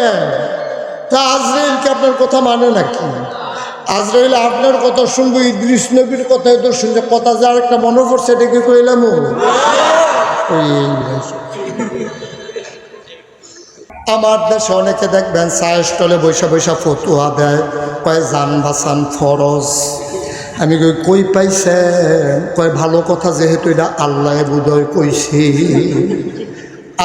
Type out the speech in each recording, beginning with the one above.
দেন, তা আজরাইলকে আপনার কথা মানে নাকি? আজরাইল আপনার কথা শুনবো, ইদ্রিস নবীর কথা তো শুনছে, কথা যে আরেকটা মনে পড়ছে এটা কি কইলাম? আমার দেশে অনেকে দেখবেন চায়ের স্টলে বৈশা বৈশা ফতুয়া দেয়, কয় জান বাঁচান ফরজ। আমি কই পাইছেন? কয় ভালো কথা যেহেতু এটা আল্লাহ বুধয় কইছি,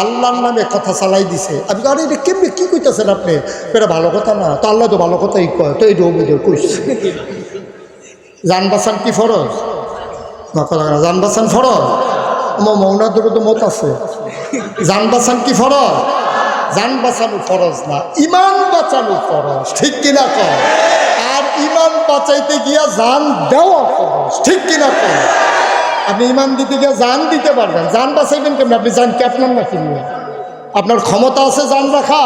আল্লাহর নামে কথা চালাই দিছে। আমি আরে এটা কেমনি কি কইতেছেন আপনি? এটা ভালো কথা না তো, আল্লাহ তো ভালো কথাই কয়, তো এইটাও বুধয় কইছে। জান বাঁচান কি ফরজ? জান বাঁচান ফরজ? আমার মৌনাদেরও তো মত আছে। জান বাঁচান কি ফরজ? জান বাঁচানো ফরজ না, ইমান বাঁচানো ফরজ, ঠিক কিনা কর? আর ইমান বাঁচাইতে গিয়া জান দেওয়া ফরজ, ঠিক কিনা কর? আপনি ইমান দিতে গিয়ে জান দিতে পারবেন, জান বাঁচাইবেন কেমন? আপনি জান কি আপনার না কিনবেন? আপনার ক্ষমতা আছে জান রাখা?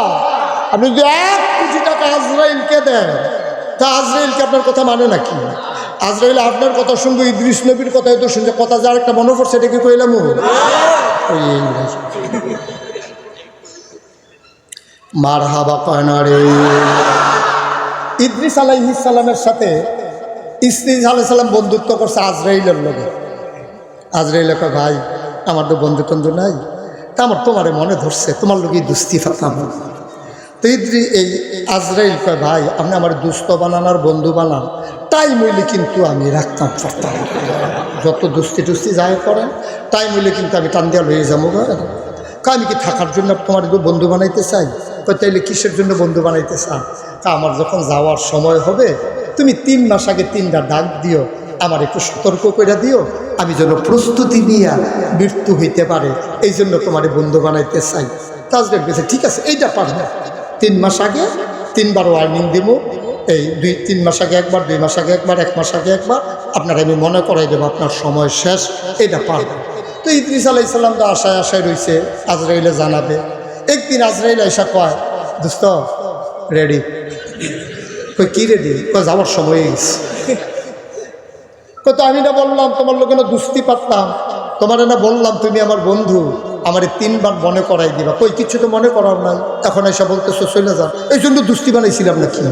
আপনি যদি 1 কোটি টাকা আজরাইলকে দেন, তা আজরাইলকে আপনার কথা মানে নাকি? আজরাইল আপনার কথা শুনবো, ইদ্রিস নবীর কথা তো শুনছে, কথা যে আরেকটা মনে পড়ছে এটা কি কইলাম? মার হাবা কয় না রে। ইদ্রিস আলাইহিস সালামের সাথে ইদ্রিস আলাইহিস সালাম বন্ধুত্ব করছে আজরাইলের লগে। আজরাইল কয় ভাই আমার তো বন্ধু নাই, তা আমার তোমারে মনে ধরছে, তোমার লোকই দুস্তি ফাতাম। তো এই আজরাইল কয় ভাই আপনি আমার দুস্থ বানান আর বন্ধু বানান, তাই মইলে কিন্তু আমি রাখতাম পারতাম, যত দুস্তি টুস্তি যায় করেন তাই মইলে কিন্তু আমি টান দিয়া লয়ে যাবো। আমি কি থাকার জন্য তোমার বন্ধু বানাইতে চাই? তাইলে কিসের জন্য বন্ধু বানাইতে চান? আমার যখন যাওয়ার সময় হবে তুমি 3 মাস আগে 3টা ডাক দিও, আমার একটু সতর্ক করে দিও, আমি যেন প্রস্তুতি নিয়ে মৃত্যু হইতে পারে, এই জন্য তোমার বন্ধু বানাইতে চাই। তাজবেক বলছে ঠিক আছে, এইটা পারবে। 3 মাস আগে 3বার ওয়ার্নিং দিব, এই 2-3 মাস আগে একবার, 2 মাস আগে একবার, 1 মাস আগে একবার, আপনার আমি মনে করাই দেবো আপনার সময় শেষ, এটা পারবে। তো ইদ্রিস আলাইহিস সালাম তো আশায় রয়েছে আজরাইলে জানাবে। একদিন আজরাইল আইসা কয় দোস্ত রেডি? কই কি রেডি? কয় যাওয়ার সময় গেছে। কত আমি না বললাম তোমার লোকে না দুস্তি পারতাম, তোমার না বললাম তুমি আমার বন্ধু, আমার 3বার মনে করাই দিবা। কই কিছু তো মনে করার নাই, এখন এসে বলতেছো চলে যান, এই জন্য দুস্তি বানাইছিলাম নাকি?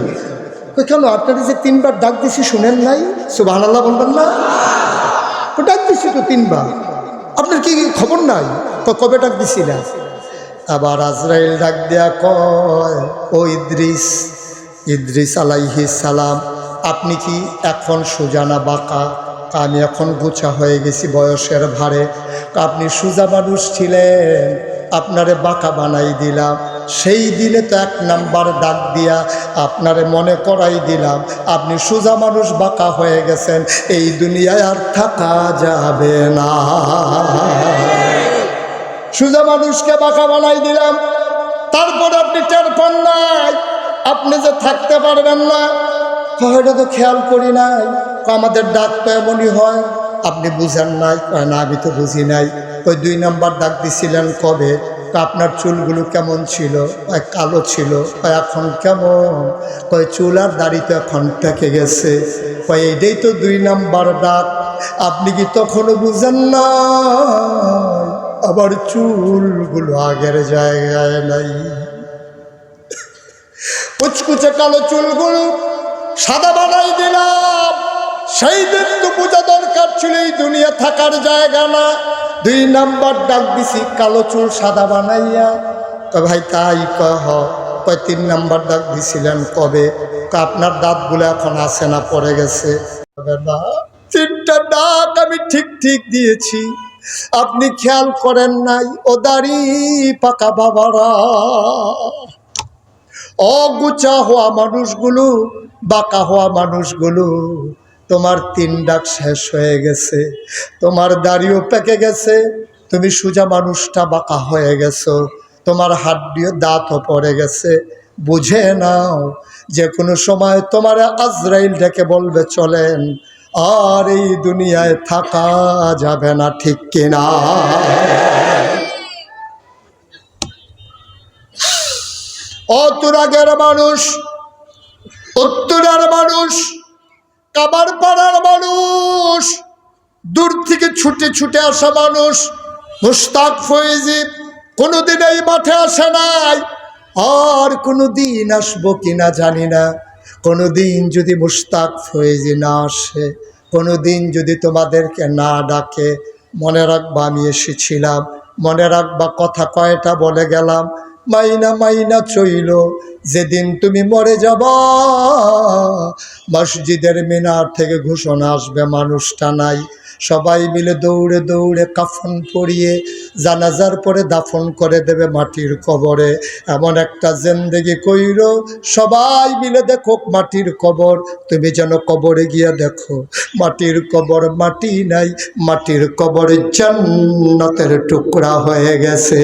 কই কেন আপনারা যে 3বার ডাক দিছি শুনেন নাই? সুবহানাল্লাহ বলবেন না? ডাক দিছি তো 3বার, আপনার কি খবর নাই? কবে ডাক দিছিলেন? আবার আজরাইল ডাক দেয়া কয় ও ইদ্রিস আলাইহিস সালাম, আপনি কি এখন সোজা না বাঁকা? আমি এখন গোছা হয়ে গেছি বয়সের ভারে, আপনি সোজা মানুষ ছিলেন, আপনারে বাঁকা বানাই দিলাম। সেই দিনে তো 1 নাম্বার ডাক দিয়া আপনারে মনে করাই দিলাম, আপনি সোজা মানুষ বাঁকা হয়ে গেছেন, এই দুনিয়ায় আর থাকা যাবে না। সোজা মানুষকে বাঁকা বানাই দিলাম, তারপর আপনি টের পান নাই আপনি যে থাকতে পারবেন না। এটা তো খেয়াল করি নাই, আমাদের ডাক তো এমনই হয়, আপনি বুঝেন নাই? না আমি তো বুঝি নাই। ওই 2 নাম্বার ডাক দিছিলেন কবে? আপনার চুলগুলো কেমন ছিল? কালো ছিল। এখন কেমন? চুল আর দাড়ি তো এখন পেকে গেছে। এইটাই তো 2 নাম্বার ডাক, আপনি কি তখনও বুঝেন না? আবার চুলগুলো আগের জায়গায় নাই, কুচকুচে কালো চুলগুলো সাদা বানাই দিলাম। সেই দিন তো বোঝা দরকার ছিল এই দুনিয়া থাকার জায়গা না। 2 নাম্বার ডাক দিছি কালো চুল সাদা বানাইয়া। তো ভাই তাই কয় 3 নাম্বার ডাক দিছিলেন কবে? আপনার দাঁতগুলো এখন আছে না পড়ে গেছে? না, 3টা ডাক আমি ঠিক দিয়েছি, আপনি খেয়াল করেন নাই। ও দাড়ি পাকা বাবারা, অগুচা হওয়া মানুষগুলো, বাঁকা হওয়া মানুষগুলো, তোমার 3 ডাক শেষ হয়ে গেছে, তোমার দাড়িও পেকে গেছে, তুমি সোজা মানুষটা বাঁকা হয়ে গেছো, তোমার হাড্ডিও দাঁতও পড়ে গেছে। বুঝে নাও যে কোনো সময় তোমার আজরাইল ডেকে বলবে চলেন, আর এই দুনিয়ায় থাকা যাবে না, ঠিক কিনা? অতুরাগের মানুষ, উত্তরার মানুষ, কাবার পাড়ার মানুষ, দূর থেকে ছুটে আসা মানুষ, মুশতাক ফয়েজি কোনোদিন এই মাঠে আসে নাই, আর কোনো দিন আসবো কিনা জানি না। কোনো দিন যদি মুশতাক ফয়েজি না আসে, কোনো দিন যদি তোমাদেরকে না ডাকে, মনে রাখবা আমি এসেছিলাম, মনে রাখবা কথা কয়টা বলে গেলাম, মাইনা মাইনা চইল। যেদিন তুমি মরে যাবা, মসজিদের মিনার থেকে ঘোষণা আসবে মানুষটা নাই, সবাই মিলে দৌড়ে দৌড়ে কাফন পরিয়ে জানাজার পরে দাফন করে দেবে মাটির কবরে। এমন একটা জিন্দেগি কইর, সবাই মিলে দেখো মাটির কবর, তুমি যেন কবরে গিয়া দেখো মাটির কবর মাটি নাই, মাটির কবর জান্নাতের টুকরা হয়ে গেছে।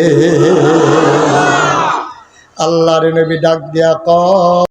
আল্লাহর নবী ডাক দিয়া কয়,